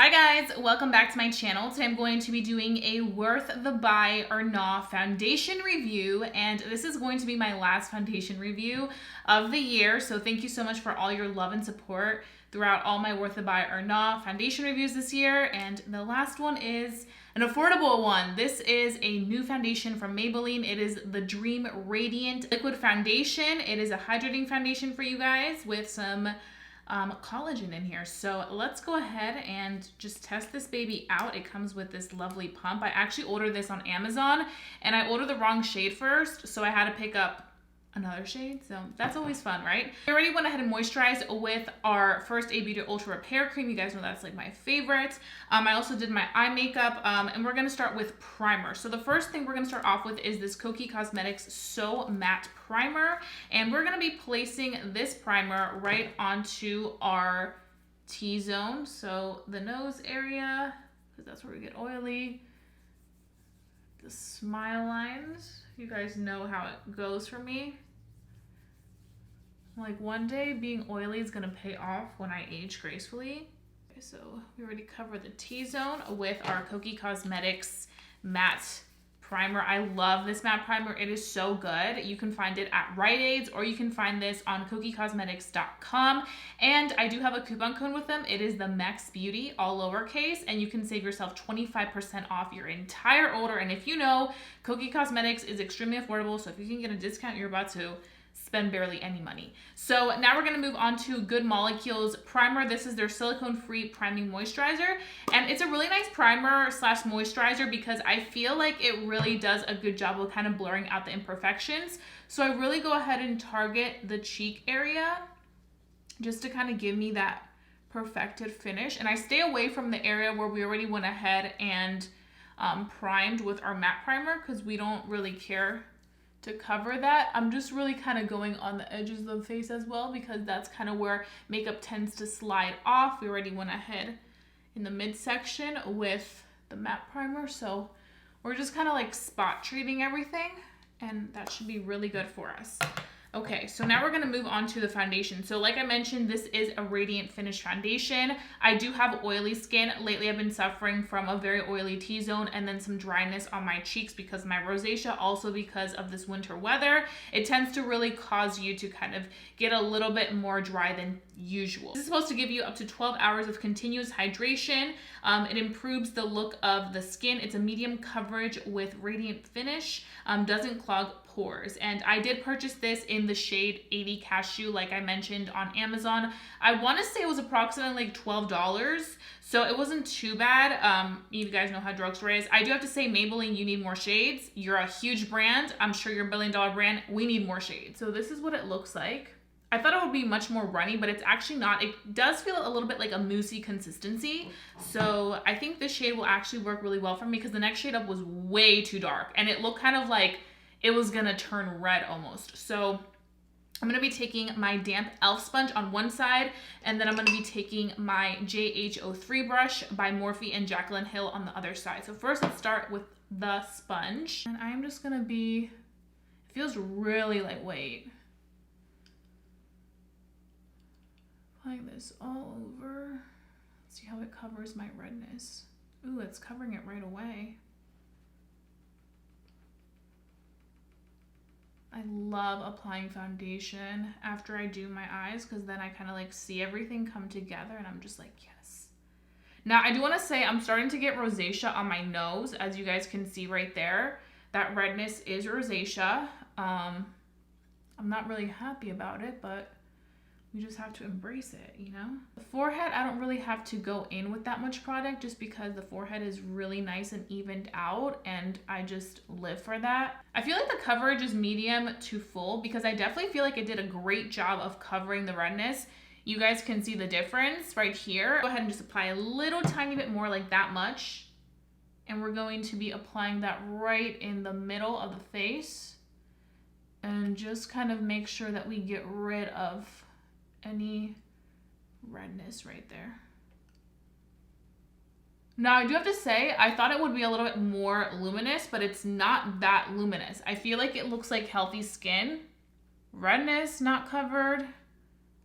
Hi guys, welcome back to my channel. Today I'm going to be doing a worth the buy or not foundation review, and this is going to be my last foundation review of the year. So thank you so much for all your love and support throughout all my worth the buy or not foundation reviews this year. And the last one is an affordable one. This is a new foundation from Maybelline. It is the Dream Radiant Liquid Foundation. It is a hydrating foundation for you guys with some collagen in here. So let's go ahead and just test this baby out. It comes with this lovely pump. I actually ordered this on Amazon and I ordered the wrong shade first, so I had to pick up another shade, so that's always fun, right? We already went ahead and moisturized with our first A Beauty Ultra Repair Cream. You guys know that's like my favorite. I also did my eye makeup, and we're gonna start with primer. So the first thing we're gonna start off with is this Kokie Cosmetics So Matte Primer, and we're gonna be placing this primer right onto our T-zone, so the nose area, because that's where we get oily. The smile lines, you guys know how it goes for me. Like one day being oily is gonna pay off when I age gracefully. Okay, so we already covered the T-zone with our Kokie Cosmetics matte primer. I love this matte primer. It is so good. You can find it at Rite Aids, or you can find this on kokiecosmetics.com. And I do have a coupon code with them. It is the Max Beauty, all lowercase, and you can save yourself 25% off your entire order. And if you know, Kokie Cosmetics is extremely affordable, so if you can get a discount, you're about to spend barely any money. So now we're gonna move on to Good Molecules primer. This is their silicone-free priming moisturizer, and it's a really nice primer slash moisturizer because I feel like it really does a good job of kind of blurring out the imperfections. So I really go ahead and target the cheek area just to kind of give me that perfected finish, and I stay away from the area where we already went ahead and primed with our matte primer because we don't really care to cover that. I'm just really kind of going on the edges of the face as well because that's kind of where makeup tends to slide off. We already went ahead in the midsection with the matte primer, so we're just kind of like spot treating everything, and that should be really good for us. Okay, so now we're gonna move on to the foundation. So like I mentioned, this is a radiant finish foundation. I do have oily skin. Lately I've been suffering from a very oily T-zone and then some dryness on my cheeks because of my rosacea, also because of this winter weather. It tends to really cause you to kind of get a little bit more dry than usual. This is supposed to give you up to 12 hours of continuous hydration. It improves the look of the skin. It's a medium coverage with radiant finish, doesn't clog pores. And I did purchase this in the shade 80 Cashew, like I mentioned, on Amazon. I want to say it was approximately like $12, so it wasn't too bad. You guys know how drugstore is. I do have to say, Maybelline, you need more shades. You're a huge brand. I'm sure you're a billion-dollar brand. We need more shades. So this is what it looks like. I thought it would be much more runny, but it's actually not. It does feel a little bit like a moussey consistency. So I think this shade will actually work really well for me because the next shade up was way too dark and it looked kind of like it was gonna turn red almost. So I'm gonna be taking my damp e.l.f. sponge on one side, and then I'm gonna be taking my JH03 brush by Morphe and Jaclyn Hill on the other side. So first let's start with the sponge. And I'm just gonna be, it feels really lightweight. Applying this all over. Let's see how it covers my redness. Ooh, it's covering it right away. I love applying foundation after I do my eyes because then I kind of like see everything come together and I'm just like, yes. Now I do want to say I'm starting to get rosacea on my nose, as you guys can see right there. That redness is rosacea. I'm not really happy about it, but we just have to embrace it, you know? The forehead, I don't really have to go in with that much product just because the forehead is really nice and evened out and I just live for that. I feel like the coverage is medium to full because I definitely feel like it did a great job of covering the redness. You guys can see the difference right here. Go ahead and just apply a little tiny bit more, like that much. And we're going to be applying that right in the middle of the face and just kind of make sure that we get rid of any redness right there. Now I do have to say, I thought it would be a little bit more luminous, but it's not that luminous. I feel like it looks like healthy skin. Redness not covered.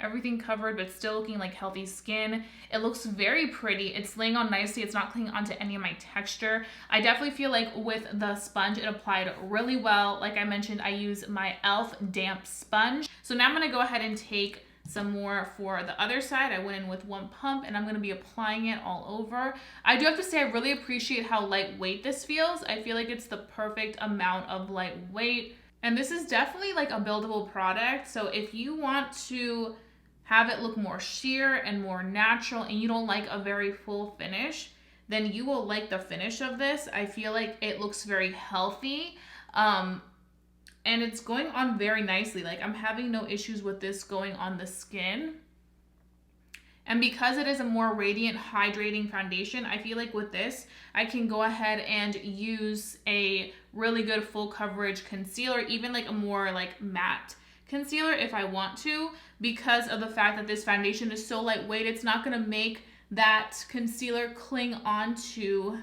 everything covered, but still looking like healthy skin. It looks very pretty. It's laying on nicely. It's not clinging onto any of my texture. I definitely feel like with the sponge, it applied really well. Like I mentioned, I use my e.l.f. damp sponge. So now I'm gonna go ahead and take some more for the other side. I went in with one pump and I'm gonna be applying it all over. I do have to say, I really appreciate how lightweight this feels. I feel like it's the perfect amount of lightweight. And this is definitely like a buildable product. So if you want to have it look more sheer and more natural and you don't like a very full finish, then you will like the finish of this. I feel like it looks very healthy. And it's going on very nicely. Like I'm having no issues with this going on the skin. And because it is a more radiant, hydrating foundation, I feel like with this, I can go ahead and use a really good full coverage concealer, even like a more like matte concealer if I want to, because of the fact that this foundation is so lightweight. It's not gonna make that concealer cling onto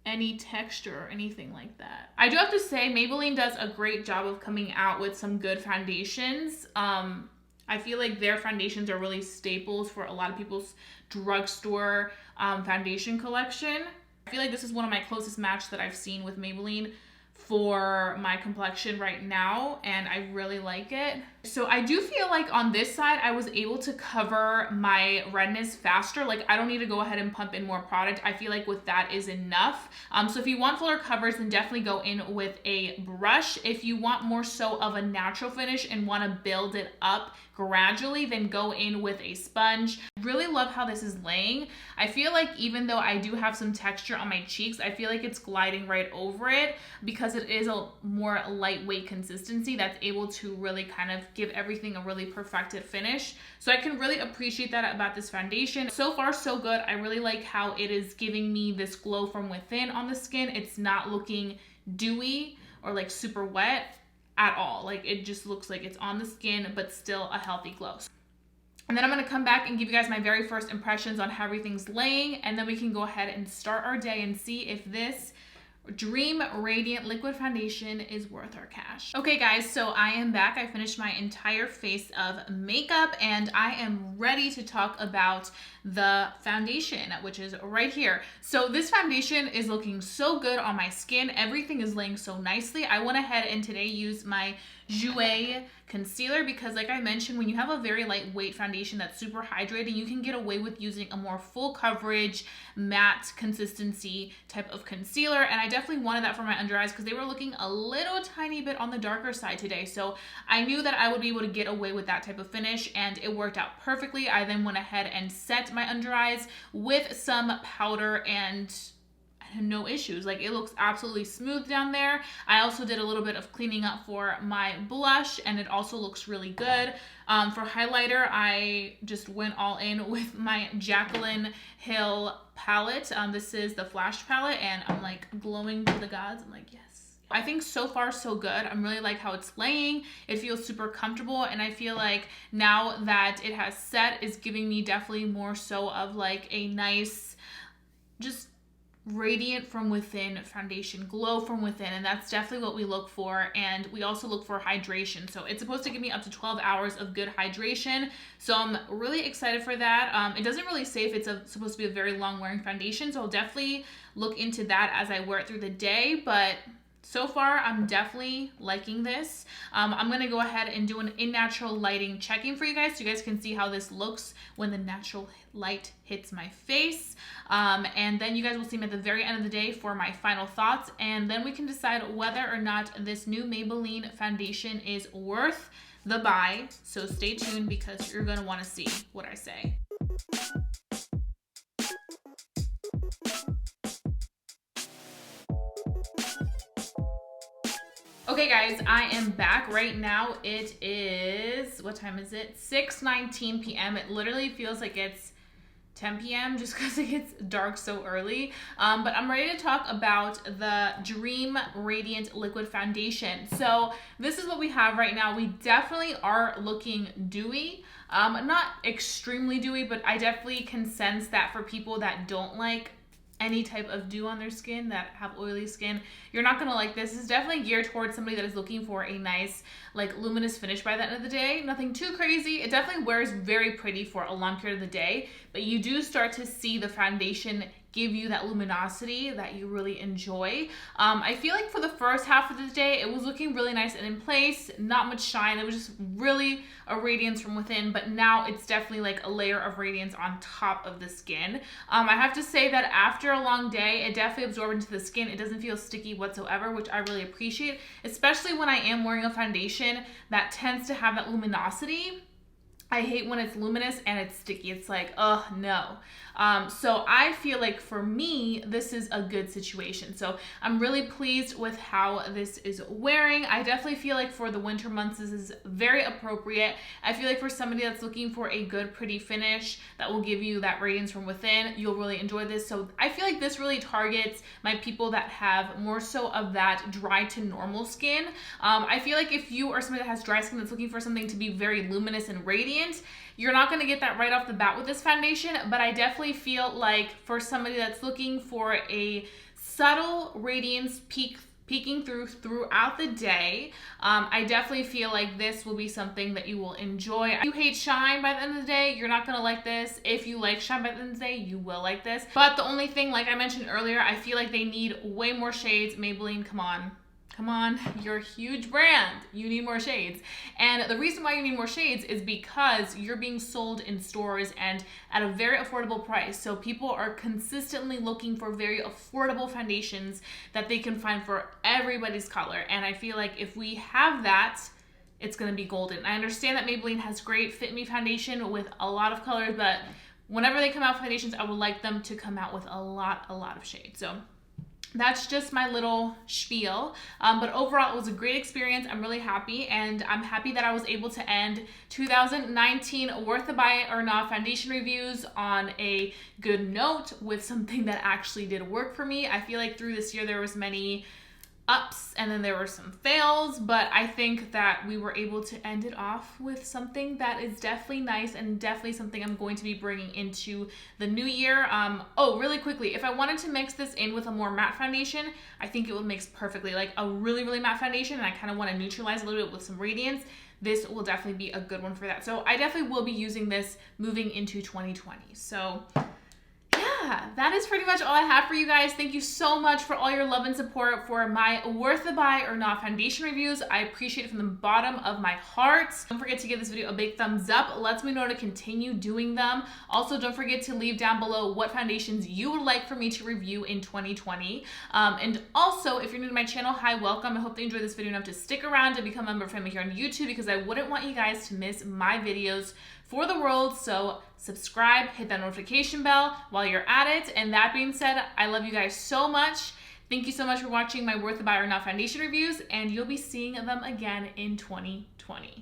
any texture or anything like that. I do have to say, Maybelline does a great job of coming out with some good foundations. I feel like their foundations are really staples for a lot of people's drugstore foundation collection. I feel like this is one of my closest match that I've seen with Maybelline for my complexion right now, and I really like it. So I do feel like on this side, I was able to cover my redness faster. Like I don't need to go ahead and pump in more product. I feel like with that is enough. So if you want fuller coverage, then definitely go in with a brush. If you want more so of a natural finish and want to build it up gradually, then go in with a sponge. Really love how this is laying. I feel like even though I do have some texture on my cheeks, I feel like it's gliding right over it because it is a more lightweight consistency that's able to really kind of give everything a really perfected finish. So I can really appreciate that about this foundation. So far, so good. I really like how it is giving me this glow from within on the skin. It's not looking dewy or like super wet at all. Like it just looks like it's on the skin, but still a healthy glow. And then I'm gonna come back and give you guys my very first impressions on how everything's laying, and then we can go ahead and start our day and see if this Dream Radiant Liquid Foundation is worth our cash. Okay guys, so I am back. I finished my entire face of makeup and I am ready to talk about the foundation, which is right here. So this foundation is looking so good on my skin. Everything is laying so nicely. I went ahead and today used my Jouer concealer because like I mentioned, when you have a very lightweight foundation that's super hydrating, you can get away with using a more full coverage, matte consistency type of concealer. And I definitely wanted that for my under eyes because they were looking a little tiny bit on the darker side today. So I knew that I would be able to get away with that type of finish and it worked out perfectly. I then went ahead and set my under eyes with some powder and no issues. Like it looks absolutely smooth down there. I also did a little bit of cleaning up for my blush and it also looks really good. For highlighter, I just went all in with my Jaclyn Hill palette. This is the Flash palette and I'm like glowing to the gods. I'm like, yes. I think so far so good. I'm really like how it's laying. It feels super comfortable and I feel like now that it has set is giving me definitely more so of like a nice, just radiant from within foundation, glow from within, and that's definitely what we look for. And we also look for hydration, so it's supposed to give me up to 12 hours of good hydration, so I'm really excited for that. It doesn't really say if it's supposed to be a very long wearing foundation, so I'll definitely look into that as I wear it through the day, but so far, I'm definitely liking this. I'm going to go ahead and do an in natural lighting checking for you guys so you guys can see how this looks when the natural light hits my face. And then you guys will see me at the very end of the day for my final thoughts. And then we can decide whether or not this new Maybelline foundation is worth the buy. So stay tuned because you're going to want to see what I say. Okay guys, I am back right now. It is, what time is it? 6:19 p.m. It literally feels like it's 10 p.m. just because it gets dark so early. But I'm ready to talk about the Dream Radiant Liquid Foundation. So this is what we have right now. We definitely are looking dewy. Not extremely dewy, but I definitely can sense that for people that don't like any type of dew on their skin, that have oily skin, you're not gonna like this. It's definitely geared towards somebody that is looking for a nice, like, luminous finish by the end of the day. Nothing too crazy. It definitely wears very pretty for a long period of the day, but you do start to see the foundation give you that luminosity that you really enjoy. I feel like for the first half of the day, it was looking really nice and in place, not much shine. It was just really a radiance from within, but now it's definitely like a layer of radiance on top of the skin. I have to say that after a long day, it definitely absorbs into the skin. It doesn't feel sticky whatsoever, which I really appreciate, especially when I am wearing a foundation that tends to have that luminosity. I hate when it's luminous and it's sticky. It's like, oh no. So I feel like for me, this is a good situation. So I'm really pleased with how this is wearing. I definitely feel like for the winter months, this is very appropriate. I feel like for somebody that's looking for a good, pretty finish that will give you that radiance from within, you'll really enjoy this. So I feel like this really targets my people that have more so of that dry to normal skin. I feel like if you are somebody that has dry skin that's looking for something to be very luminous and radiant, you're not going to get that right off the bat with this foundation, but I definitely feel like for somebody that's looking for a subtle radiance peeking throughout the day, I definitely feel like this will be something that you will enjoy. If you hate shine by the end of the day, you're not going to like this. If you like shine by the end of the day, you will like this. But the only thing, like I mentioned earlier, I feel like they need way more shades. Maybelline, come on. Come on, you're a huge brand. You need more shades. And the reason why you need more shades is because you're being sold in stores and at a very affordable price. So people are consistently looking for very affordable foundations that they can find for everybody's color. And I feel like if we have that, it's gonna be golden. I understand that Maybelline has great Fit Me foundation with a lot of colors, but whenever they come out with foundations, I would like them to come out with a lot of shades. So that's just my little spiel. But overall, it was a great experience. I'm really happy, and I'm happy that I was able to end 2019 worth the buy or not foundation reviews on a good note with something that actually did work for me. I feel like through this year, there was many ups and then there were some fails, but I think that we were able to end it off with something that is definitely nice and definitely something I'm going to be bringing into the new year. Oh, really quickly, if I wanted to mix this in with a more matte foundation, I think it would mix perfectly. Like a really matte foundation, and I kind of want to neutralize a little bit with some radiance. This will definitely be a good one for that. So I definitely will be using this moving into 2020. So yeah, that is pretty much all I have for you guys. Thank you so much for all your love and support for my worth the buy or not foundation reviews. I appreciate it from the bottom of my heart. Don't forget to give this video a big thumbs up. It lets me know to continue doing them. Also, don't forget to leave down below what foundations you would like for me to review in 2020. And also, if you're new to my channel, hi, welcome. I hope you enjoyed this video enough to stick around and become a member of family here on YouTube, because I wouldn't want you guys to miss my videos for the world. So subscribe, hit that notification bell while you're at it. And that being said, I love you guys so much. Thank you so much for watching my worth the buy or not foundation reviews, and you'll be seeing them again in 2020.